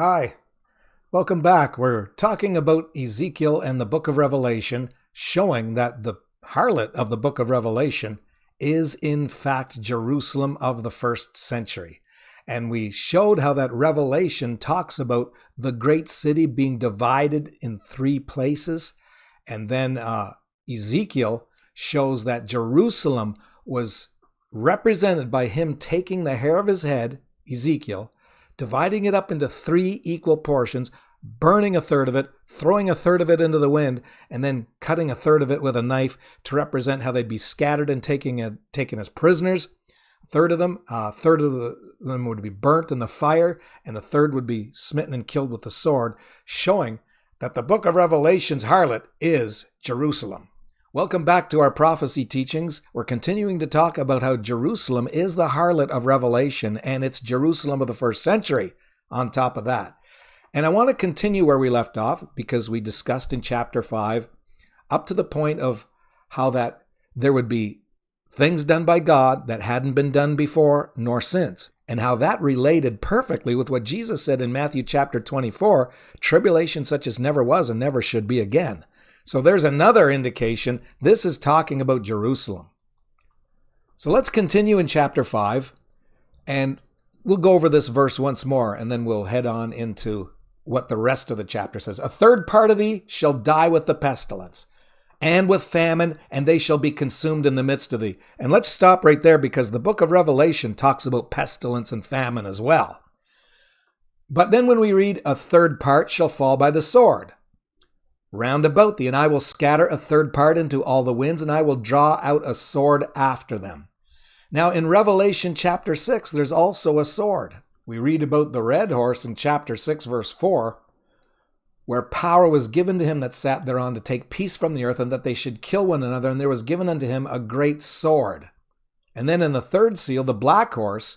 Hi, welcome back. We're talking about Ezekiel and the book of Revelation, showing that the harlot of the book of Revelation is in fact Jerusalem of the first century. And we showed how that Revelation talks about the great city being divided in three places. And then Ezekiel shows that Jerusalem was represented by him taking the hair of his head, Ezekiel, dividing it up into three equal portions, burning a third of it, throwing a third of it into the wind, and then cutting a third of it with a knife to represent how they'd be scattered and taken as prisoners. A third of them would be burnt in the fire, and a third would be smitten and killed with the sword, showing that the book of Revelation's harlot is Jerusalem. Welcome back to our prophecy teachings. We're continuing to talk about how Jerusalem is the harlot of Revelation, and it's Jerusalem of the first century on top of that. And I want to continue where we left off, because we discussed in chapter 5 up to the point of how that there would be things done by God that hadn't been done before nor since, and how that related perfectly with what Jesus said in Matthew chapter 24, tribulation such as never was and never should be again. So there's another indication this is talking about Jerusalem. So let's continue in chapter 5, and we'll go over this verse once more, and then we'll head on into what the rest of the chapter says. A third part of thee shall die with the pestilence, and with famine, and they shall be consumed in the midst of thee. And let's stop right there, because the book of Revelation talks about pestilence and famine as well. But then when we read, a third part shall fall by the sword round about thee, and I will scatter a third part into all the winds, and I will draw out a sword after them. Now in Revelation chapter 6, there's also a sword. We read about the red horse in chapter 6, verse 4, where power was given to him that sat thereon to take peace from the earth, and that they should kill one another, and there was given unto him a great sword. And then in the third seal, the black horse,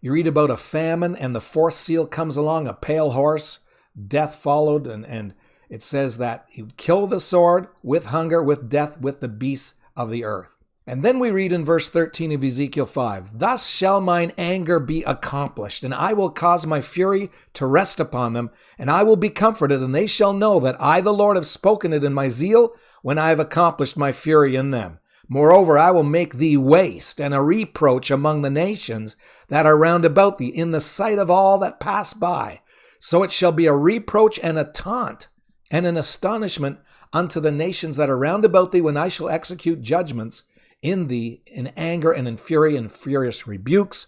you read about a famine, and the fourth seal comes along, a pale horse, death followed, and it says that he would kill the sword with hunger, with death, with the beasts of the earth. And then we read in verse 13 of Ezekiel 5, thus shall mine anger be accomplished, and I will cause my fury to rest upon them, and I will be comforted, and they shall know that I, the Lord, have spoken it in my zeal, when I have accomplished my fury in them. Moreover, I will make thee waste, and a reproach among the nations that are round about thee, in the sight of all that pass by. So it shall be a reproach and a taunt, and an astonishment unto the nations that are round about thee, when I shall execute judgments in thee in anger and in fury and furious rebukes.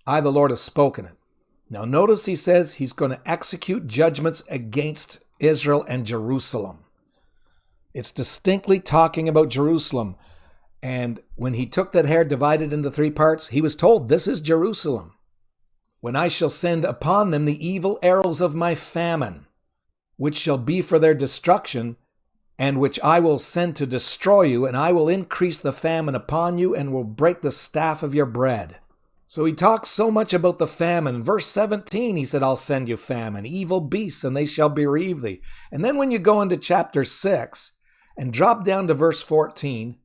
I, the Lord, have spoken it. Now notice he says he's going to execute judgments against Israel and Jerusalem. It's distinctly talking about Jerusalem. And when he took that hair, divided into three parts, he was told, this is Jerusalem. When I shall send upon them the evil arrows of my famine, which shall be for their destruction, and which I will send to destroy you, and I will increase the famine upon you, and will break the staff of your bread. So he talks so much about the famine. In verse 17, he said, I'll send you famine, evil beasts, and they shall bereave thee. And then when you go into chapter 6, and drop down to verse 14,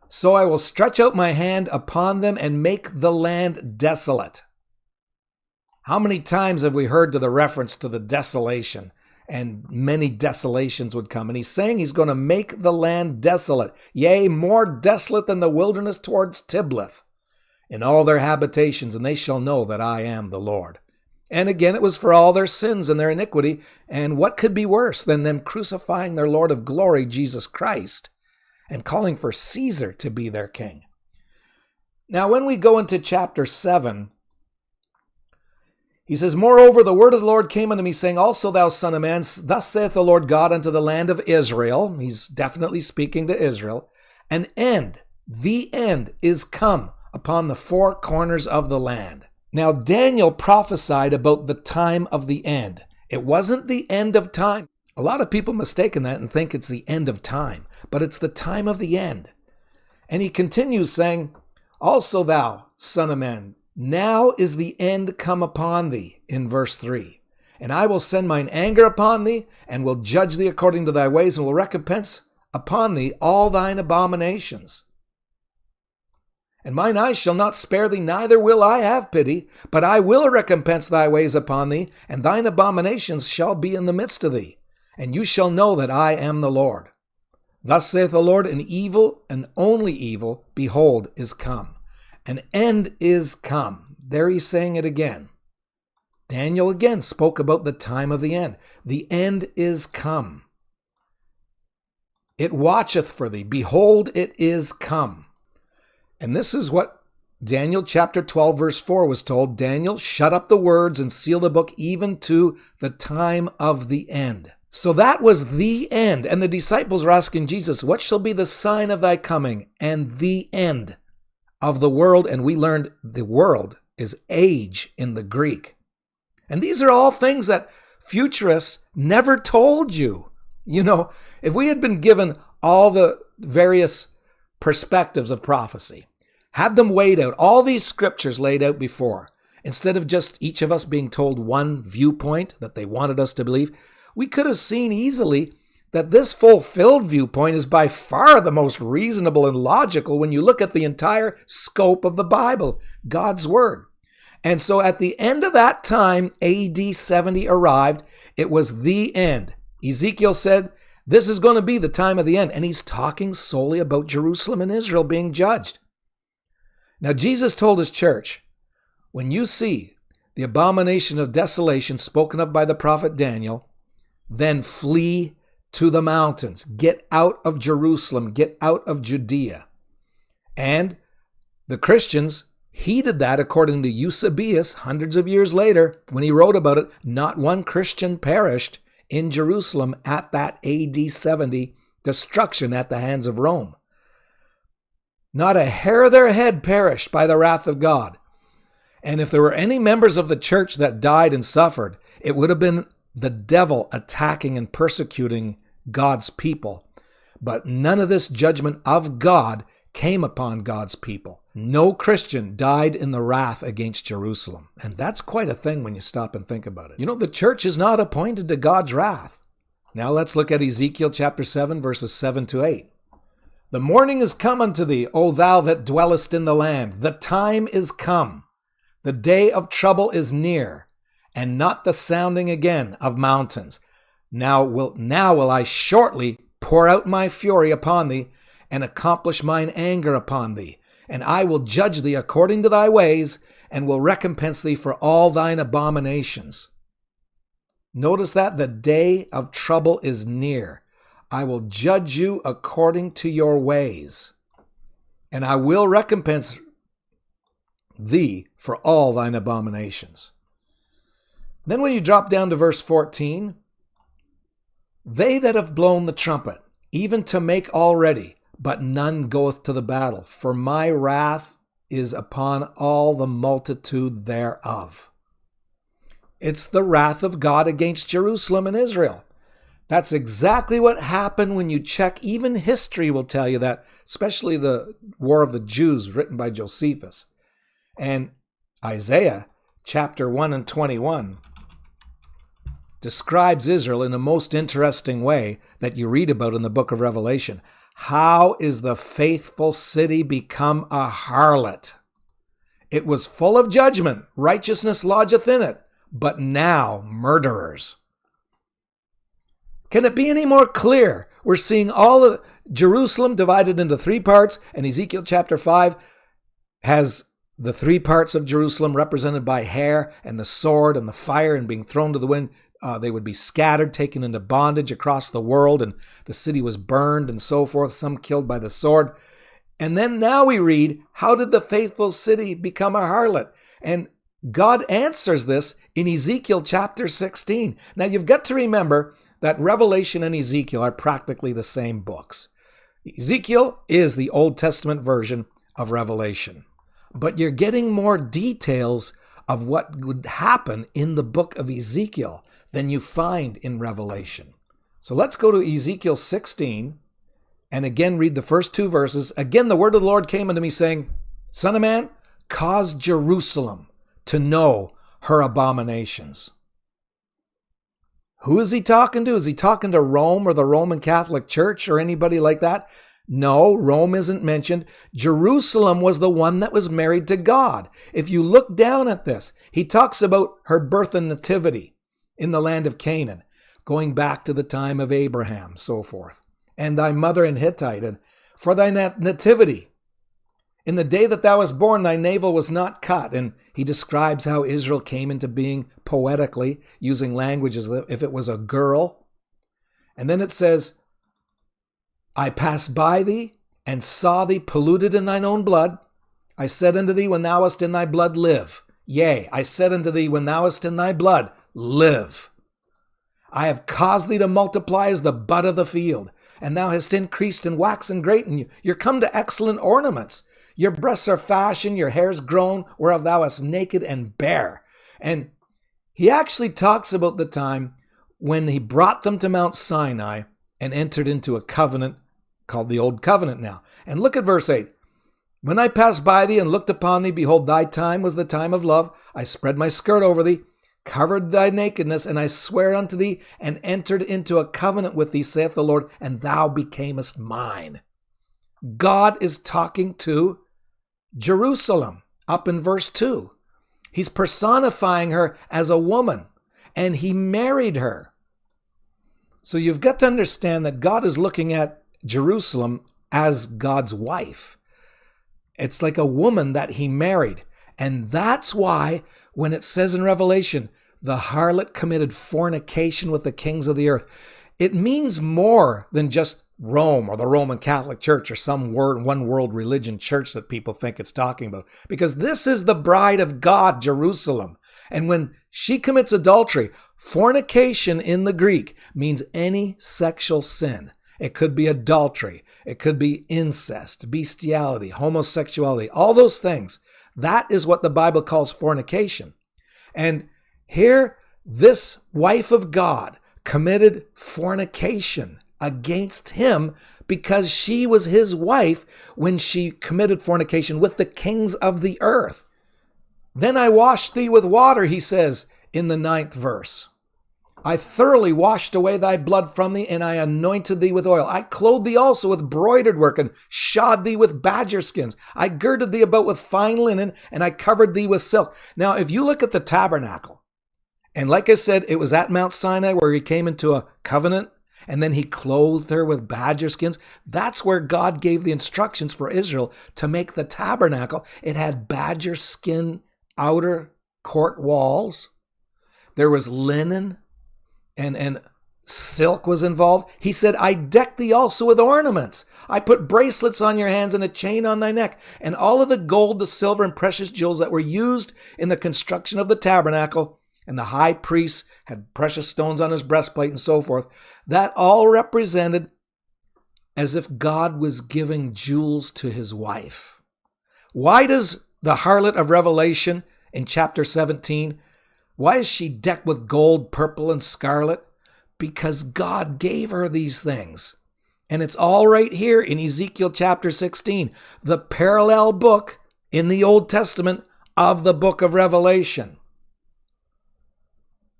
so I will stretch out my hand upon them, and make the land desolate. How many times have we heard to the reference to the desolation? And many desolations would come. And he's saying he's going to make the land desolate, yea, more desolate than the wilderness towards Tiblath, in all their habitations, and they shall know that I am the Lord. And again, it was for all their sins and their iniquity. And what could be worse than them crucifying their Lord of glory, Jesus Christ, and calling for Caesar to be their king? Now, when we go into chapter 7, he says, moreover, the word of the Lord came unto me, saying, also thou son of man, thus saith the Lord God unto the land of Israel. He's definitely speaking to Israel. An end, the end is come upon the four corners of the land. Now, Daniel prophesied about the time of the end. It wasn't the end of time. A lot of people mistaken that and think it's the end of time, but it's the time of the end. And he continues saying, also thou, son of man, now is the end come upon thee, in verse 3. And I will send mine anger upon thee, and will judge thee according to thy ways, and will recompense upon thee all thine abominations. And mine eyes shall not spare thee, neither will I have pity, but I will recompense thy ways upon thee, and thine abominations shall be in the midst of thee. And you shall know that I am the Lord. Thus saith the Lord, an evil, and only evil, behold, is come. An end is come. There he's saying it again. Daniel again spoke about the time of the end. The end is come. It watcheth for thee. Behold, it is come. And this is what Daniel chapter 12, verse 4 was told. Daniel, shut up the words and seal the book even to the time of the end. So that was the end. And the disciples were asking Jesus, what shall be the sign of thy coming and the end of the world? And we learned the world is age in the Greek. And these are all things that futurists never told you. You know, if we had been given all the various perspectives of prophecy, had them weighed out, all these scriptures laid out before, instead of just each of us being told one viewpoint that they wanted us to believe, we could have seen easily that this fulfilled viewpoint is by far the most reasonable and logical when you look at the entire scope of the Bible, God's Word. And so at the end of that time, AD 70 arrived. It was the end. Ezekiel said, this is going to be the time of the end. And he's talking solely about Jerusalem and Israel being judged. Now, Jesus told his church, when you see the abomination of desolation spoken of by the prophet Daniel, then flee to the mountains. Get out of Jerusalem. Get out of Judea. And the Christians heeded that according to Eusebius hundreds of years later. When he wrote about it, not one Christian perished in Jerusalem at that AD 70 destruction at the hands of Rome. Not a hair of their head perished by the wrath of God. And if there were any members of the church that died and suffered, it would have been the devil attacking and persecuting God's people. But none of this judgment of God came upon God's people. No Christian died in the wrath against Jerusalem. And that's quite a thing when you stop and think about it. You know, the church is not appointed to God's wrath. Now let's look at Ezekiel chapter 7, verses 7 to 8. The morning is come unto thee, O thou that dwellest in the land. The time is come. The day of trouble is near, and not the sounding again of mountains. Now will I shortly pour out my fury upon thee, and accomplish mine anger upon thee. And I will judge thee according to thy ways, and will recompense thee for all thine abominations. Notice that the day of trouble is near. I will judge you according to your ways, and I will recompense thee for all thine abominations. Then when you drop down to verse 14, they that have blown the trumpet, even to make all ready, but none goeth to the battle, for my wrath is upon all the multitude thereof. It's the wrath of God against Jerusalem and Israel. That's exactly what happened when you check. Even history will tell you that, especially the War of the Jews written by Josephus. And Isaiah chapter 1 and 21 describes Israel in a most interesting way that you read about in the book of Revelation. How is the faithful city become a harlot? It was full of judgment, righteousness lodgeth in it, but now murderers. Can it be any more clear? We're seeing all of Jerusalem divided into three parts, and Ezekiel chapter 5 has the three parts of Jerusalem represented by hair and the sword and the fire and being thrown to the wind. They would be scattered, taken into bondage across the world, and the city was burned and so forth, some killed by the sword. And then now we read, how did the faithful city become a harlot? And God answers this in Ezekiel chapter 16. Now you've got to remember that Revelation and Ezekiel are practically the same books. Ezekiel is the Old Testament version of Revelation, but you're getting more details of what would happen in the book of Ezekiel than you find in Revelation. So let's go to Ezekiel 16 and again read the first two verses. Again, the word of the Lord came unto me saying, Son of man, cause Jerusalem to know her abominations. Who is he talking to? Is he talking to Rome or the Roman Catholic Church or anybody like that? No, Rome isn't mentioned. Jerusalem was the one that was married to God. If you look down at this, he talks about her birth and nativity in the land of Canaan, going back to the time of Abraham, so forth. And thy mother in Hittite, and for thy nativity. In the day that thou wast born, thy navel was not cut. And he describes how Israel came into being poetically, using language as if it was a girl. And then it says, I passed by thee, and saw thee polluted in thine own blood. I said unto thee, when thou wast in thy blood, live. Yea, I said unto thee, when thou wast in thy blood, live. I have caused thee to multiply as the bud of the field, and thou hast increased and waxen great, and you're come to excellent ornaments. Your breasts are fashioned, your hair's grown, whereof thou wast naked and bare. And he actually talks about the time when he brought them to Mount Sinai and entered into a covenant called the Old Covenant now. And look at verse 8. When I passed by thee and looked upon thee, behold, thy time was the time of love. I spread my skirt over thee, covered thy nakedness, and I swear unto thee, and entered into a covenant with thee, saith the Lord, and thou becamest mine. God is talking to Jerusalem up in verse 2. He's personifying her as a woman, and he married her. So you've got to understand that God is looking at Jerusalem as God's wife. It's like a woman that he married. And that's why when it says in Revelation, the harlot committed fornication with the kings of the earth, it means more than just Rome or the Roman Catholic Church or some one world religion church that people think it's talking about. Because this is the bride of God, Jerusalem. And when she commits adultery, fornication in the Greek means any sexual sin. It could be adultery. It could be incest, bestiality, homosexuality, all those things. That is what the Bible calls fornication. And here, this wife of God committed fornication against him because she was his wife when she committed fornication with the kings of the earth. Then I washed thee with water, he says in the 9th verse. I thoroughly washed away thy blood from thee, and I anointed thee with oil. I clothed thee also with broidered work, and shod thee with badger skins. I girded thee about with fine linen, and I covered thee with silk. Now, if you look at the tabernacle, and like I said, it was at Mount Sinai where he came into a covenant, and then he clothed her with badger skins. That's where God gave the instructions for Israel to make the tabernacle. It had badger skin outer court walls. There was linen. And silk was involved. He said, I decked thee also with ornaments. I put bracelets on your hands and a chain on thy neck. And all of the gold, the silver, and precious jewels that were used in the construction of the tabernacle, and the high priest had precious stones on his breastplate and so forth, that all represented as if God was giving jewels to his wife. Why does the harlot of Revelation in chapter 17, why is she decked with gold, purple, and scarlet? Because God gave her these things. And it's all right here in Ezekiel chapter 16, the parallel book in the Old Testament of the book of Revelation.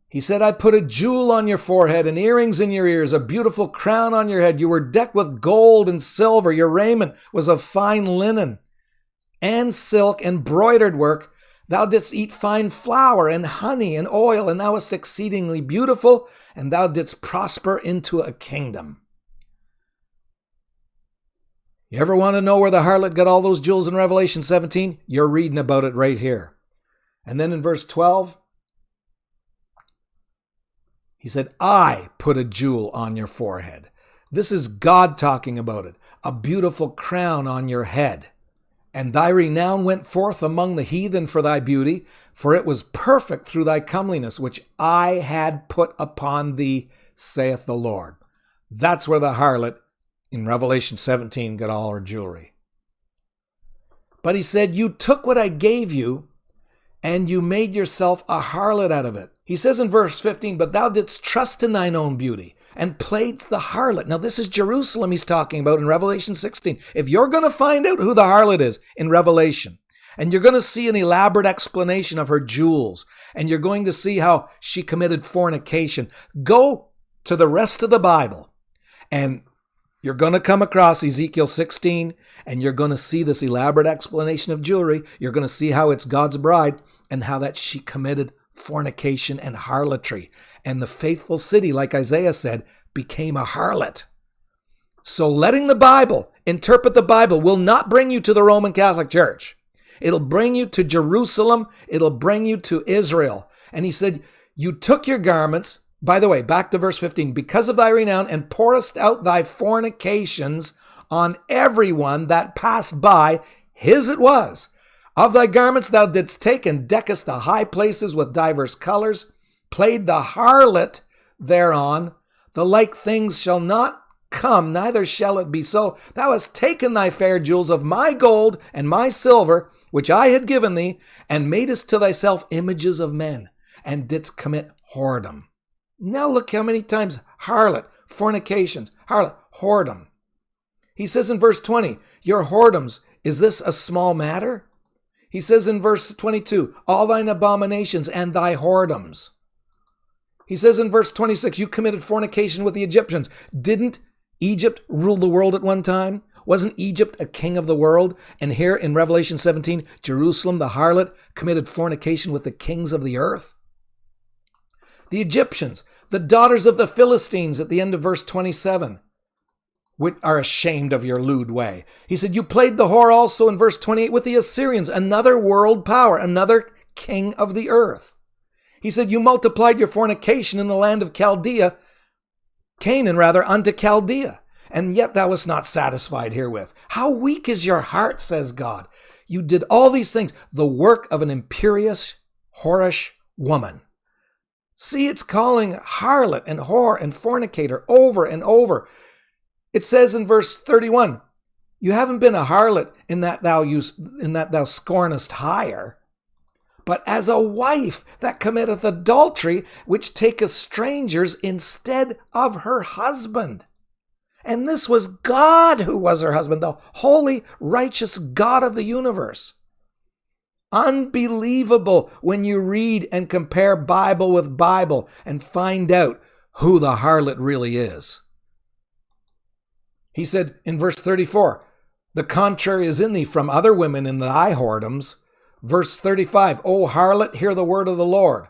He said, I put a jewel on your forehead and earrings in your ears, a beautiful crown on your head. You were decked with gold and silver. Your raiment was of fine linen and silk and broidered work. Thou didst eat fine flour and honey and oil, and thou wast exceedingly beautiful, and thou didst prosper into a kingdom. You ever want to know where the harlot got all those jewels in Revelation 17? You're reading about it right here. And then in verse 12, he said, I put a jewel on your forehead. This is God talking about it. A beautiful crown on your head. And thy renown went forth among the heathen for thy beauty, for it was perfect through thy comeliness, which I had put upon thee, saith the Lord. That's where the harlot in Revelation 17 got all her jewelry. But he said, you took what I gave you, and you made yourself a harlot out of it. He says in verse 15, but thou didst trust in thine own beauty, and played the harlot. Now this is Jerusalem he's talking about in Revelation 16. If you're going to find out who the harlot is in Revelation, and you're going to see an elaborate explanation of her jewels, and you're going to see how she committed fornication, go to the rest of the Bible and You're going to come across Ezekiel 16, and you're going to see this elaborate explanation of jewelry. You're going to see how it's God's bride and how that she committed fornication and harlotry. And the faithful city, like Isaiah said, became a harlot. So letting the Bible, interpret the Bible, will not bring you to the Roman Catholic Church. It'll bring you to Jerusalem. It'll bring you to Israel. And he said, you took your garments. By the way, back to verse 15, because of thy renown, and pourest out thy fornications on everyone that passed by, his it was. Of thy garments thou didst take, and deckest the high places with divers colors, played the harlot thereon. The like things shall not come, neither shall it be so. Thou hast taken thy fair jewels of my gold and my silver, which I had given thee, and madest to thyself images of men, and didst commit whoredom. Now look how many times harlot, fornications, harlot, whoredom. He says in verse 20, your whoredoms, is this a small matter? He says in verse 22, all thine abominations and thy whoredoms. He says in verse 26, you committed fornication with the Egyptians. Didn't Egypt rule the world at one time? Wasn't Egypt a king of the world? And here in Revelation 17, Jerusalem, the harlot, committed fornication with the kings of the earth. The Egyptians, the daughters of the Philistines at the end of verse 27, which are ashamed of your lewd way. He said, you played the whore also in verse 28 with the Assyrians, another world power, another king of the earth. He said, you multiplied your fornication in the land of Canaan, unto Chaldea. And yet thou wast not satisfied herewith. How weak is your heart, says God. You did all these things, the work of an imperious, whorish woman. See, it's calling harlot and whore and fornicator over and over. It says in verse 31, you haven't been a harlot in that thou scornest hire, but as a wife that committeth adultery, which taketh strangers instead of her husband. And this was God who was her husband, the holy, righteous God of the universe. Unbelievable when you read and compare Bible with Bible and find out who the harlot really is. He said in verse 34, the contrary is in thee from other women in thy whoredoms. Verse 35, O harlot, hear the word of the Lord.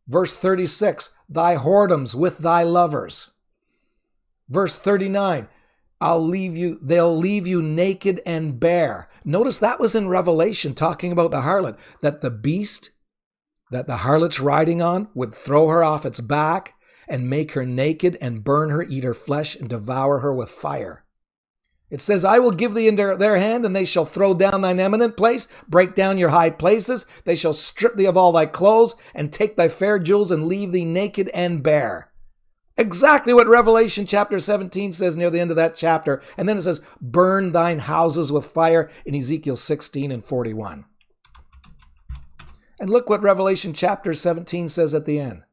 Verse 36, thy whoredoms with thy lovers. Verse 39, they'll leave you naked and bare. Notice that was in Revelation talking about the harlot, that the beast that the harlot's riding on would throw her off its back and make her naked and burn her, eat her flesh and devour her with fire. It says, I will give thee into their hand, and they shall throw down thine eminent place, break down your high places. They shall strip thee of all thy clothes and take thy fair jewels and leave thee naked and bare. Exactly what Revelation chapter 17 says near the end of that chapter. And then it says, burn thine houses with fire in Ezekiel 16 and 41. And look what Revelation chapter 17 says at the end.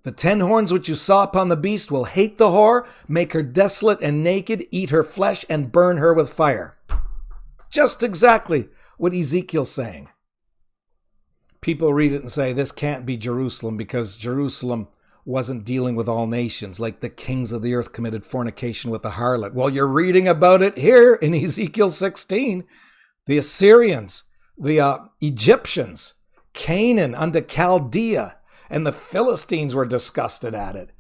The 10 horns which you saw upon the beast will hate the whore, make her desolate and naked, eat her flesh, and burn her with fire. Just exactly what Ezekiel's saying. People read it and say, this can't be Jerusalem because Jerusalem wasn't dealing with all nations, like the kings of the earth committed fornication with the harlot. Well, you're reading about it here in Ezekiel 16. The Assyrians, the Egyptians, Canaan unto Chaldea, and the Philistines were disgusted at it.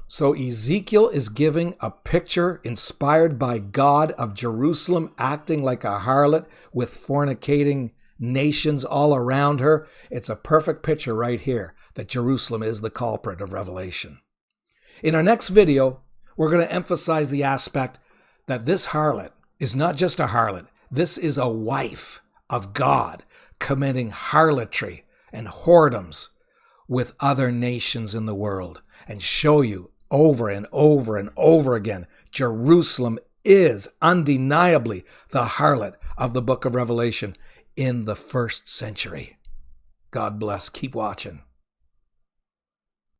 So Ezekiel is giving a picture inspired by God of Jerusalem acting like a harlot with fornicating nations all around her. It's a perfect picture right here that Jerusalem is the culprit of Revelation. In our next video, we're going to emphasize the aspect that this harlot is not just a harlot. This is a wife of God committing harlotry and whoredoms with other nations in the world, and show you over and over and over again, Jerusalem is undeniably the harlot of the book of Revelation in the 1st century. God bless. Keep watching.